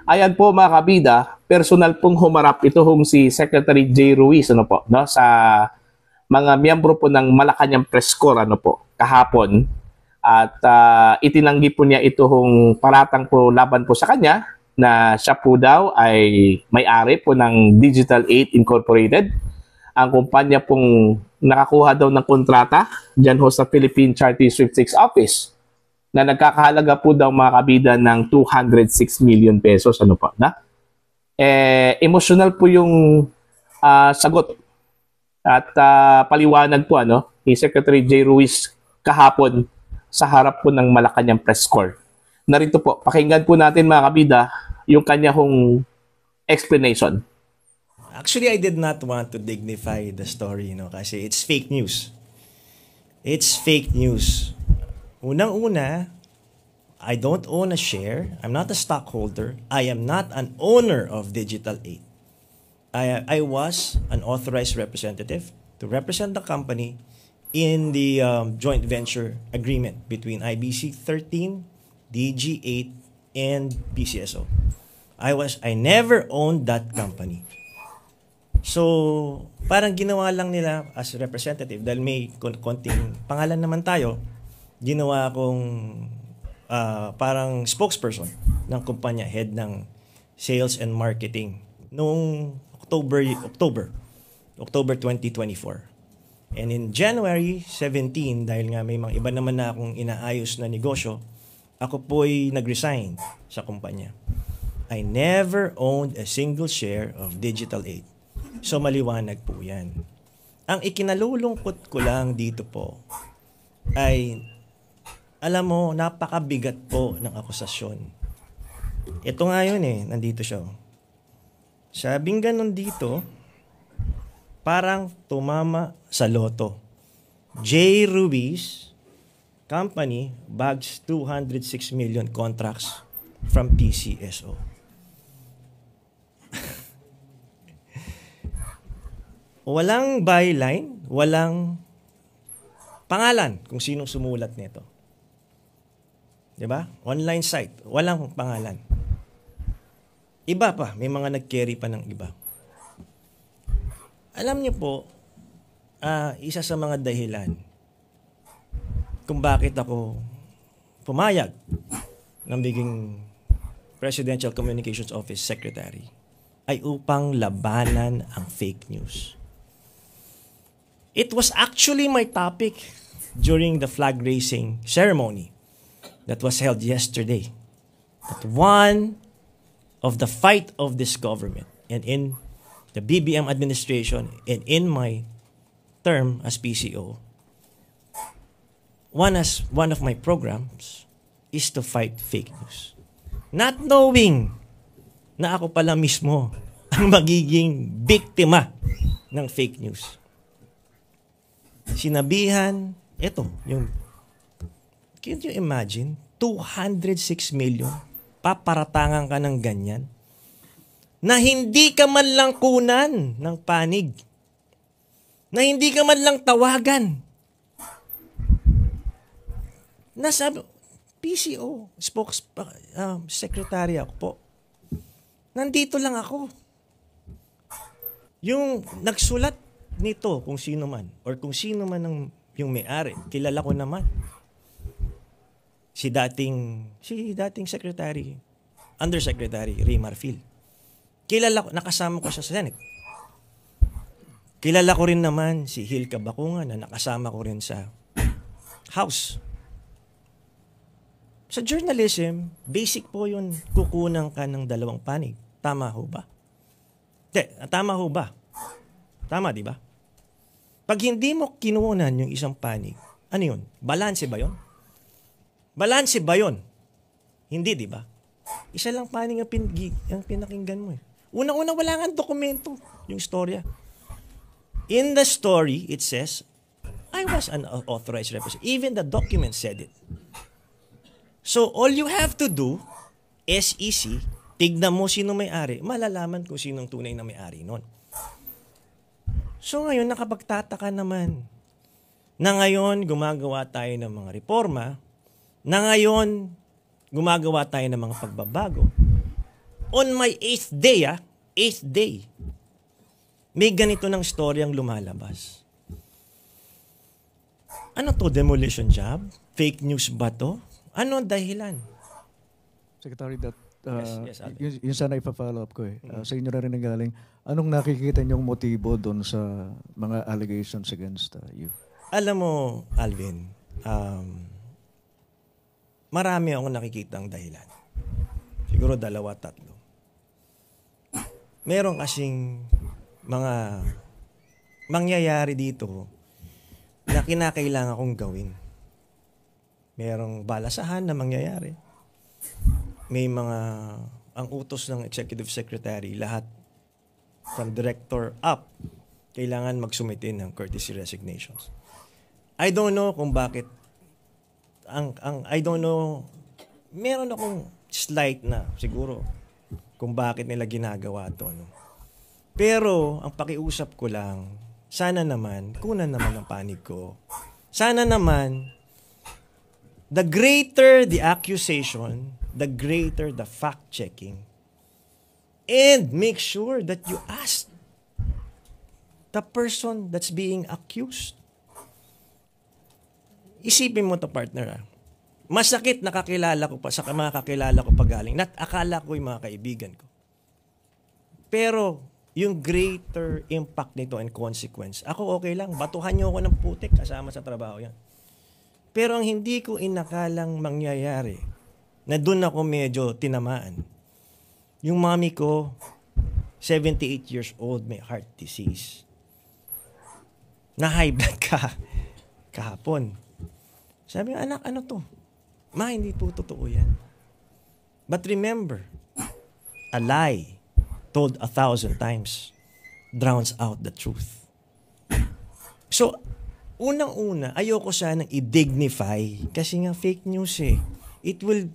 Ayan po mga kabida, personal pong humarap ito si Secretary J. Ruiz ano po, no, sa mga miyembro po ng Malacanang Press Corps ano po, kahapon. At itinanggi po niya itong paratang po laban po sa kanya na siya po daw ay may-ari po ng Digital 8 Incorporated. Ang kumpanya pong nakakuha daw ng kontrata dyan ho sa Philippine Charity Sweepstakes Office na nagkakahalaga po daw mga kabida ng 206 million pesos. Ano po, na? Emotional po yung sagot at paliwanag po ni Secretary J. Ruiz kahapon sa harap po ng Malacanang Press Corps. Narito po, pakinggan po natin mga kabida yung kanya hong explanation. Actually, I did not want to dignify the story, kasi it's fake news. It's fake news. Unang-una, I don't own a share. I'm not a stockholder. I am not an owner of Digital 8. I was an authorized representative to represent the company in the joint venture agreement between IBC 13, DG8, and PCSO. I never owned that company. So, parang ginawa lang nila as representative dahil may konting pangalan naman tayo, ginawa akong parang spokesperson ng kumpanya, head ng sales and marketing noong October 2024. And in January 17, dahil nga may mga iba naman na akong inaayos na negosyo, ako po'y nag-resign sa kumpanya. I never owned a single share of Digital 8. So maliwanag po yan. Ang ikinalulungkot ko lang dito po ay, alam mo, napakabigat po ng akusasyon. Ito nga yun nandito siya. Sabing ganun dito, parang tumama sa loto. J. Ruiz Company bags 206 million contracts from PCSO. Walang byline, walang pangalan kung sinong sumulat nito. 'Di ba? Online site, walang pangalan. Iba pa, may mga nag-carry pa ng iba. Alam niyo po, isa sa mga dahilan kung bakit ako pumayag ng maging Presidential Communications Office Secretary ay upang labanan ang fake news. It was actually my topic during the flag raising ceremony that was held yesterday. That one of the fight of this government and in the BBM administration and in my term as PCO, one of my programs is to fight fake news. Not knowing na ako pala mismo ang magiging biktima ng fake news. Sinabihan, can you imagine, 206 million, paparatangan ka ng ganyan, na hindi ka man lang kunan ng panig, na hindi ka man lang tawagan. Nasa PCO, secretary ako po. Nandito lang ako. Yung nagsulat nito, kung sino man, or kung sino man yung may-ari, kilala ko naman. Si dating secretary, undersecretary Ray Marfil. Kilala ko, nakasama ko siya sa Senate. Kilala ko rin naman si Hilka Bacungan na nakasama ko rin sa House. Sa journalism, basic po yun, kukunan ka ng dalawang panig. Tama ho ba? Tama ho ba? Tama, di ba? Pag hindi mo kinuunan yung isang panig, ano yun? Balanse ba yun? Balanse ba yun? Hindi, di ba? Isa lang panig ang pinakinggan mo. Una-una, wala nga dokumento yung storya. In the story, it says, I was an authorized representative. Even the document said it. So, all you have to do, SEC, tignan mo sino may-ari, malalaman kung sinong tunay na may-ari nun. So, ngayon, nakapagtataka naman na ngayon gumagawa tayo ng mga reforma, na ngayon gumagawa tayo ng mga pagbabago. On my 8th day, 8th day, may ganito ng storyang lumalabas. Ano to? Demolition job? Fake news ba to? Ano ang dahilan? Secretary, Yes, Alvin. yun sana ipa-follow up ko eh. Sa inyo na rin nanggaling. Anong nakikita niyong motibo doon sa mga allegations against you? Alam mo, Alvin, marami akong nakikitang dahilan. Siguro 2, 3. Meron kasing mga mangyayari dito na kinakailangan kong gawin. Merong balasahan na mangyayari. May mga, ang utos ng executive secretary, lahat from director up, kailangan magsumite ng courtesy resignations. I don't know kung bakit, I don't know, meron akong slight na siguro kung bakit nila ginagawa to. No? Pero, ang pakiusap ko lang, sana naman, kunan naman ang panig ko. Sana naman, the greater the accusation, the greater the fact-checking. And make sure that you ask the person that's being accused. Isipin mo to, partner. Masakit na kakilala ko pa sa mga kakilala ko pagaling. Akala ko yung mga kaibigan ko. Pero, yung greater impact nito and consequence, ako okay lang. Batuhan niyo ako ng putik kasama sa trabaho yan. Pero ang hindi ko inakalang mangyayari, na doon ako medyo tinamaan. Yung mami ko, 78 years old, may heart disease. Na-high blood kahapon. Sabi nga, anak, ano to? Ma, hindi po totoo yan. But remember, a lie told 1,000 times drowns out the truth. So, unang-una, ayoko sanang i-dignify kasi nga fake news eh. It will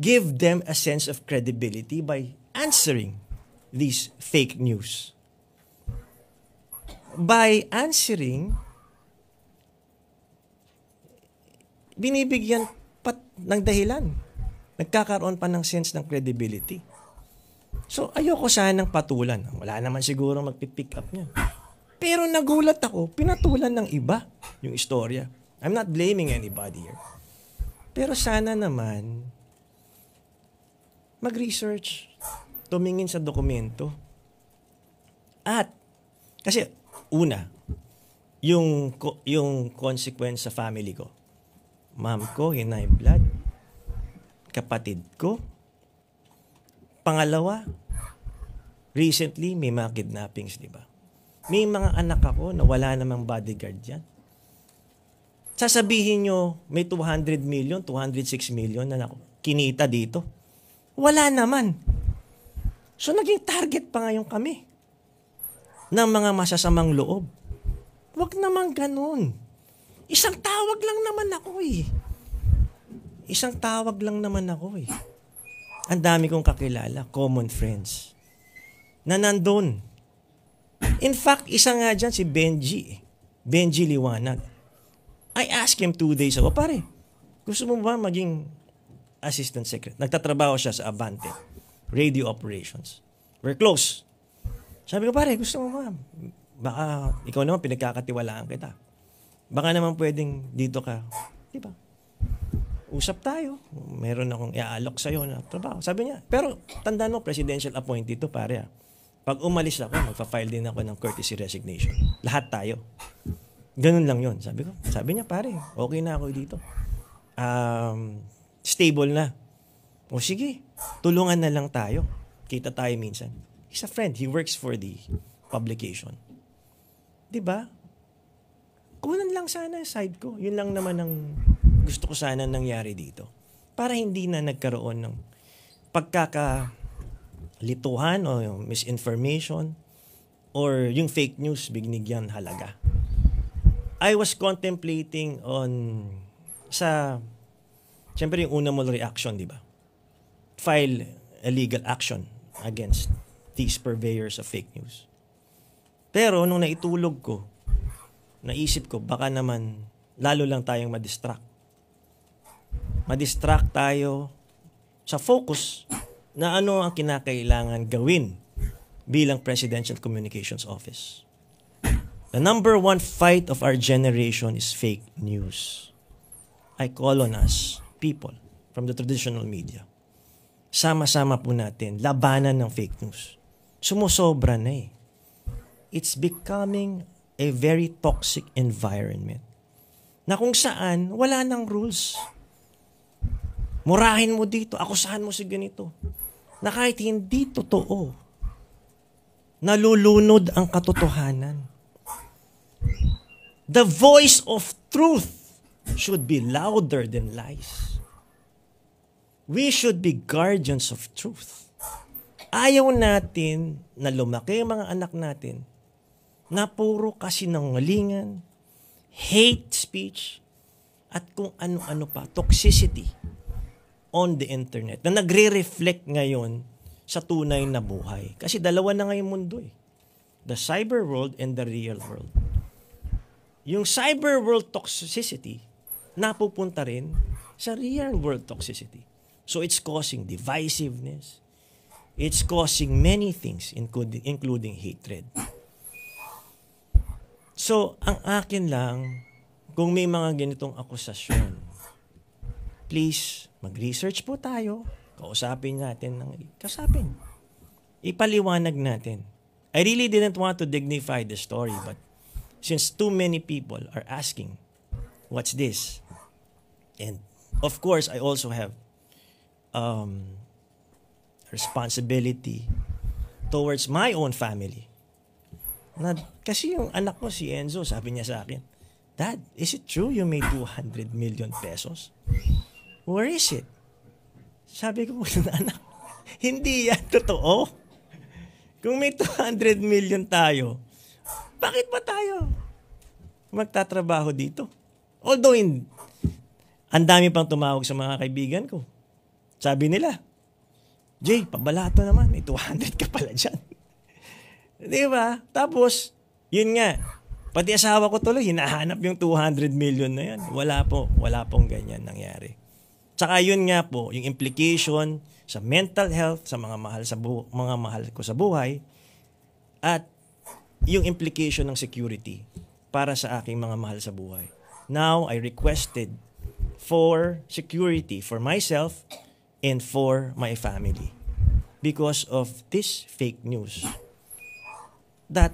give them a sense of credibility by answering these fake news. By answering, binibigyan pat ng dahilan. Nagkakaroon pa ng sense ng credibility. So, ayoko sanang patulan. Wala naman siguro magpipick up niya. Pero nagulat ako, pinatulan ng iba yung istorya. I'm not blaming anybody here. Pero sana naman, mag-research, tumingin sa dokumento. At, kasi, una, yung consequence sa family ko. Mom ko, high blood. Kapatid ko. Pangalawa, recently, may mga kidnappings, di ba? May mga anak ako na wala namang bodyguard yan. Sasabihin nyo, may 200 million, 206 million na kinita dito. Wala naman. So, naging target pa ngayon kami ng mga masasamang loob. Huwag naman ganun. Isang tawag lang naman ako eh. Isang tawag lang naman ako eh. Ang dami kong kakilala, common friends, na nandun. In fact, isa nga dyan si Benji. Benji Liwanag. I asked him 2 days ago, pare, gusto mo ba maging assistant secretary? Nagtatrabaho siya sa Avante, radio operations. We're close. Sabi ko, pare, gusto mo ba? Baka ikaw naman pinagkakatiwalaan kita. Baka naman pwedeng dito ka. Di ba? Usap tayo. Meron akong iaalok sa'yo na trabaho. Sabi niya, pero tandaan mo, presidential appointee to, pare. Pag umalis ako, magpa-file din ako ng courtesy resignation. Lahat tayo. Ganun lang yon. Sabi niya, pare, okay na ako dito. Stable na. O sige, tulungan na lang tayo. Kita tayo minsan. He's a friend. He works for the publication. Diba? Kunan lang sana side ko. Yun lang naman ang gusto ko sana nangyari dito. Para hindi na nagkaroon ng pagkakalituhan o yung misinformation or yung fake news binigyan halaga. I was contemplating on siyempre yung una mo reaction, di ba? File a legal action against these purveyors of fake news. Pero nung naitulog ko, naisip ko, baka naman lalo lang tayong madistract. Madistract tayo sa focus na ano ang kinakailangan gawin bilang Presidential Communications Office. The number one fight of our generation is fake news. I call on us, people from the traditional media. Sama-sama po natin, labanan ng fake news. Sumusobra na eh. It's becoming a very toxic environment na kung saan wala nang rules. Murahin mo dito, akusahan mo si ganito. Na kahit hindi totoo, nalulunod ang katotohanan. The voice of truth should be louder than lies. We should be guardians of truth. Ayaw natin na lumaki ang mga anak natin na puro kasinungalingan, hate speech, at kung ano-ano pa, toxicity on the internet na nagre-reflect ngayon sa tunay na buhay. Kasi dalawa na ngayong mundo eh. The cyber world and the real world. Yung cyber world toxicity, napupunta rin sa real world toxicity. So it's causing divisiveness. It's causing many things, including hatred. So, ang akin lang, kung may mga ganitong akusasyon, please, mag-research po tayo. Kausapin natin. Ipaliwanag natin. I really didn't want to dignify the story, but since too many people are asking, what's this? And, of course, I also have responsibility towards my own family. Kasi yung anak ko, si Enzo, sabi niya sa akin, Dad, is it true you made 200 million pesos? Where is it? Sabi ko, anak, hindi yan totoo. Kung may 200 million tayo, bakit ba tayo magtatrabaho dito? Although, ang dami pang tumawag sa mga kaibigan ko. Sabi nila, Jay, pabalato naman, may 200 ka pala dyan. Di ba? Tapos, yun nga, pati asawa ko tuloy, hinahanap yung 200 million na yan. Wala pong ganyan nangyari. Tsaka yun nga po, yung implication sa mental health, sa mga mahal ko sa buhay, at yung implication ng security para sa aking mga mahal sa buhay. Now, I requested for security for myself and for my family because of this fake news that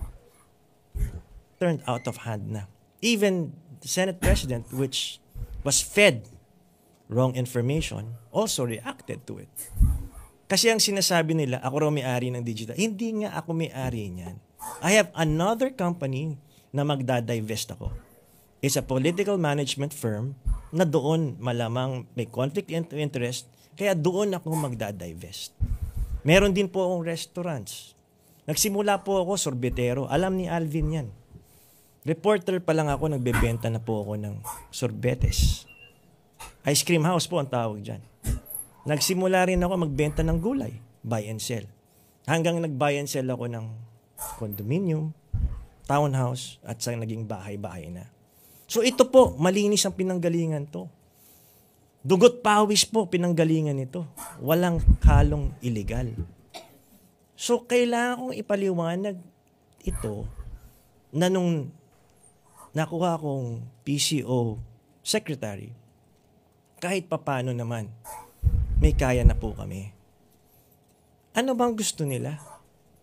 turned out of hand na. Even the Senate President, which was fed wrong information, also reacted to it. Kasi ang sinasabi nila, ako raw may-ari ng digital. Hindi nga ako may-ari niyan. I have another company na magdadivest ako. It's a political management firm na doon malamang may conflict of interest, kaya doon ako magdadivest. Meron din po akong restaurants. Nagsimula po ako sorbetero. Alam ni Alvin yan. Reporter pa lang ako, nagbebenta na po ako ng sorbetes. Ice cream house po ang tawag dyan. Nagsimula rin ako magbenta ng gulay. Buy and sell. Hanggang nag-buy and sell ako ng condominium, townhouse, at sa naging bahay-bahay na. So ito po, malinis ang pinanggalingan to. Dugot pawis po pinanggalingan ito. Walang halong illegal. So kailangan kong ipaliwanag ito na nung nakuha kong PCO secretary, kahit papano naman, may kaya na po kami. Ano bang gusto nila?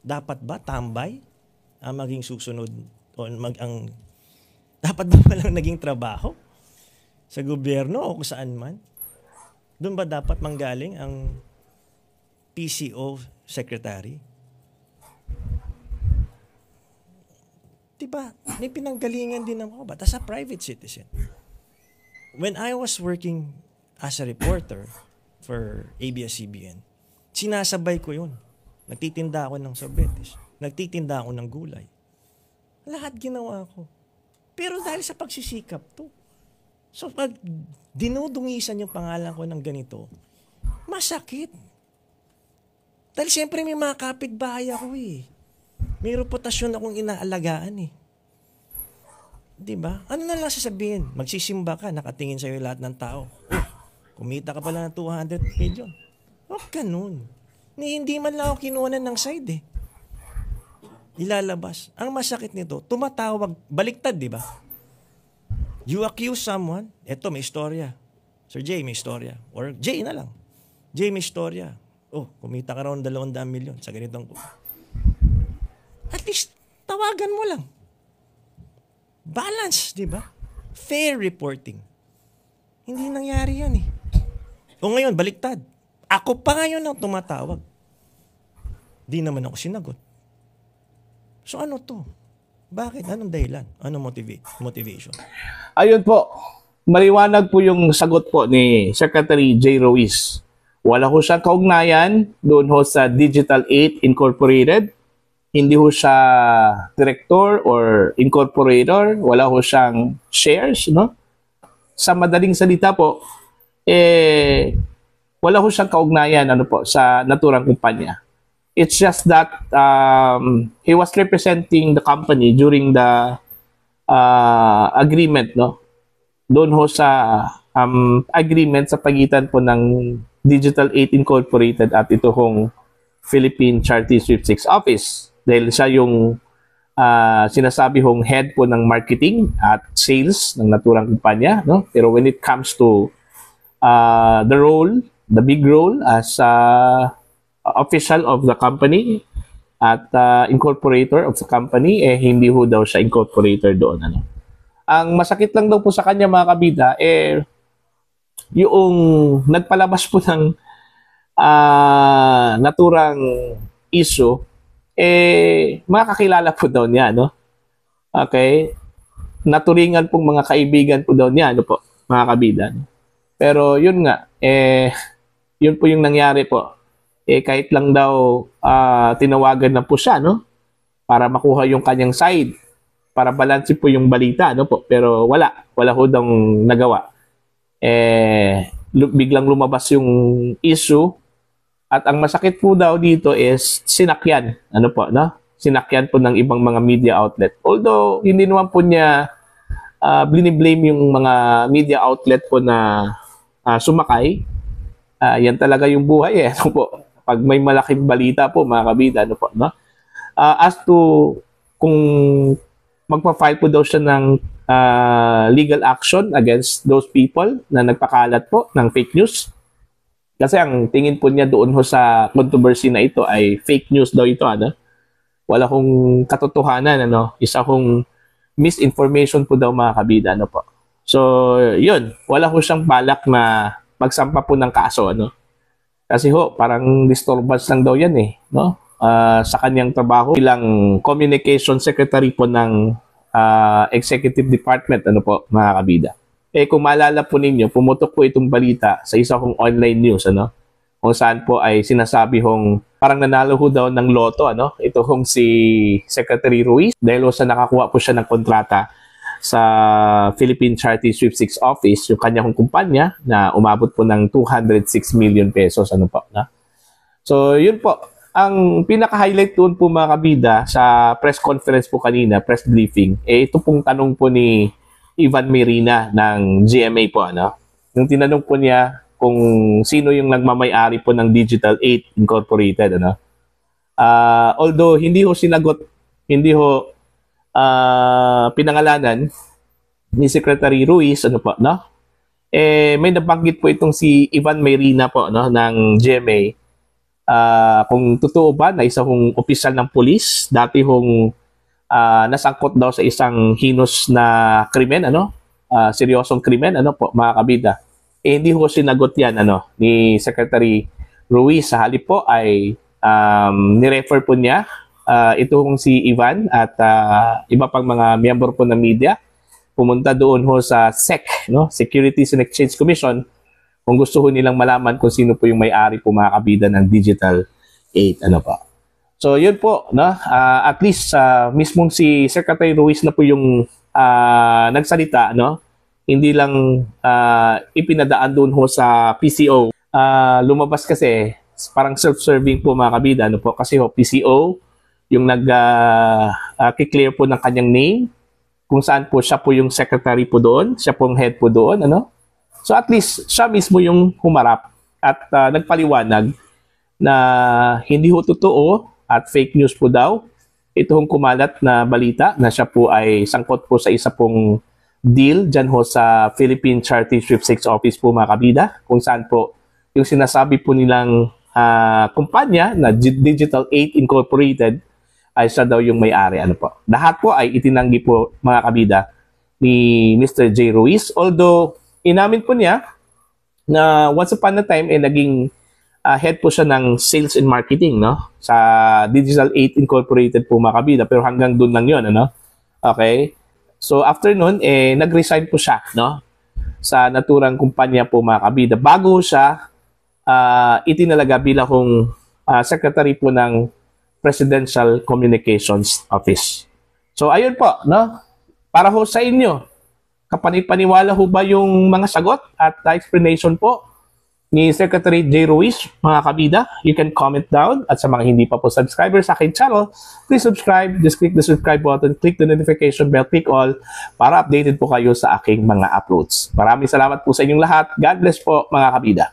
Dapat ba tambay ang maging susunod o dapat ba palang naging trabaho sa gobyerno o kung saan man? Doon ba dapat manggaling ang PCO secretary? Diba? May pinanggalingan din ako. But as a private citizen, when I was working as a reporter for ABS-CBN, sinasabay ko yun. Nagtitinda ako ng sorbetes. Nagtitinda ako ng gulay. Lahat ginawa ko. Pero dahil sa pagsisikap to. So pag dinudungisan yung pangalan ko ng ganito, masakit. Dahil siyempre may mga kapitbahay ako eh. May reputasyon akong inaalagaan eh. Diba? Ano na lang sasabihin? Magsisimba ka, nakatingin sa'yo lahat ng tao. Oh, kumita ka pala ng 200 million. Huwag ganun. Hindi man lang ako kinuhanan ng side eh. Ilalabas. Ang masakit nito, tumatawag, baliktad, di ba? You accuse someone, eto may istorya. Sir Jay, may istorya. Or Jay na lang. Jay, may istorya. Oh, kumita ka raw ng 200 milyon sa ganitong. At least, tawagan mo lang. Balance, di ba? Fair reporting. Hindi nangyari yan eh. O ngayon, baliktad. Ako pa ngayon ang tumatawag. Di naman ako sinagot. So ano to? Bakit? Anong dahilan? Anong motivation? Ayun po, maliwanag po yung sagot po ni Secretary J. Ruiz. Wala ho siyang kaugnayan doon ho sa Digital 8 Incorporated. Hindi ho siya director or incorporator. Wala ho siyang shares, no? Sa madaling salita po, wala ho siyang kaugnayan sa naturang kumpanya. It's just that he was representing the company during the agreement, no? Doon ho sa agreement sa pagitan po ng Digital 8 Incorporated at ito hong Philippine Charity Sweepstakes Office. Dahil siya yung sinasabi hong head po ng marketing at sales ng naturang kumpanya, no? Pero when it comes to the big role as official of the company at incorporator of the company, hindi ho daw siya incorporator doon. Ano? Ang masakit lang daw po sa kanya, mga kabida, yung nagpalabas po ng naturang issue, makakilala po daw niya, no? Okay? Naturingan pong mga kaibigan po daw niya, ano po, mga kabida. Pero yun nga, yun po yung nangyari po. Kahit lang daw tinawagan na po siya, no? Para makuha yung kanyang side, para balansin po yung balita, no po? Pero wala ho daw nagawa. Biglang lumabas yung issue at ang masakit po daw dito is sinakyan, ano po, no? Sinakyan po ng ibang mga media outlet. Although hindi naman po niya blame yung mga media outlet po na sumakay. Yan talaga yung buhay ano po. Pag may malaking balita po, mga kabida, ano po, no? As to kung magpa-file po daw siya ng legal action against those people na nagpakalat po ng fake news. Kasi ang tingin po niya doon ho sa controversy na ito ay fake news daw ito, ano? Wala hong katotohanan, ano? Isa hong misinformation po daw, mga kabida, ano po. So, yun. Wala ho siyang balak na magsampa po ng kaso, ano? Kasi ho, parang disturbance lang daw yan no? Sa kanyang trabaho bilang communication secretary po ng executive department, ano po, mga kabida. Kung maalala po ninyo, pumutok po itong balita sa isa kong online news, ano? Kung saan po ay sinasabi hong parang nanalo ho daw ng loto, ano? Ito hong si Secretary Ruiz dahil sa nakakuha po siya ng kontrata sa Philippine Charity Sweepstakes Office, yung kanyang kumpanya na umabot po ng 206 million pesos, ano po, na? So, yun po. Ang pinaka-highlight doon po, mga kabida, sa press conference po kanina, press briefing, ito pong tanong po ni Ivan Merina ng GMA po, ano? Yung tinanong po niya kung sino yung nagmamay-ari po ng Digital 8 Incorporated, ano? Although hindi ho sinagot, hindi ho pinangalanan ni Secretary Ruiz, ano po, no? May nabanggit po itong si Ivan Merina po, no, ng GMA. Kung totoo ba na isa hong opisyal ng pulis, dati hong nasangkot daw sa isang heinous na krimen, ano? Seryosong krimen, ano po, mga kabida. Hindi ho sinagot yan, ano, ni Secretary Ruiz. Sa halip po ay nirefer po niya itong si Ivan at iba pang mga miyembro po ng media pumunta doon ho sa SEC, no? Securities and Exchange Commission, kung gusto ho nilang malaman kung sino po yung may-ari po, mga kabida, ng Digital 8, ano pa. So yun po, no? At least mismong si Secretary Ruiz na po yung nagsalita, no? Hindi lang ipinadaan doon ho sa PCO. Lumabas kasi parang self-serving po, mga kabida, ano po, kasi ho PCO yung nag-clear po ng kanyang name, kung saan po siya po yung secretary po doon, siya pong head po doon, ano? So at least siya mismo yung humarap at nagpaliwanag na hindi ho totoo at fake news po daw. Ito hong kumalat na balita na siya po ay sangkot po sa isa pong deal dyan ho sa Philippine Charity Sweepstakes Office po mga kabida, kung saan po yung sinasabi po nilang kumpanya na Digital 8 Incorporated ay siya daw yung may-ari. Ano po. Lahat po ay itinanggi po mga kabida ni Mr. J. Ruiz. Although inamin po niya na once upon a time naging head po siya ng sales and marketing, no? Sa Digital 8 Incorporated po mga kabida, pero hanggang doon lang 'yon, ano? Okay? So after noon nag-resign po siya, no? Sa naturang kumpanya po mga kabida bago siya itinalaga bilang secretary po ng Presidential Communications Office. So ayun po, no? Para ho sa inyo, kapanipaniwala ho ba yung mga sagot at explanation po ni Secretary J. Ruiz, mga kabida? You can comment down. At sa mga hindi pa po subscriber sa aking channel, please subscribe. Just click the subscribe button, click the notification bell, click all para updated po kayo sa aking mga uploads. Maraming salamat po sa inyong lahat. God bless po mga kabida.